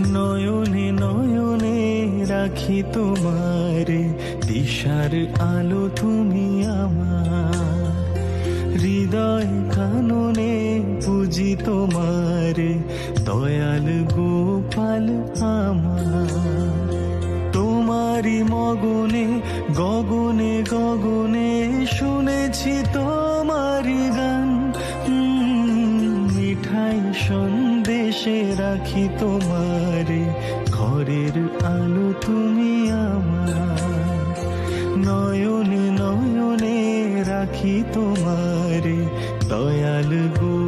নয়নে নয়নে রাখি তোমারে, দিশার আলো তুমি আমার। হৃদয় কাননে পুজি তোমারে, দয়াল গোপাল আমার। তোমারি মগনে গগনে গগনে শুনেছি তোমারি গান। মিঠাই সন্দেশে রাখি তোমারে, ঘরের আলো তুমি আমার। নয়নে নয়নে রাখি তোমারে, দয়াল গো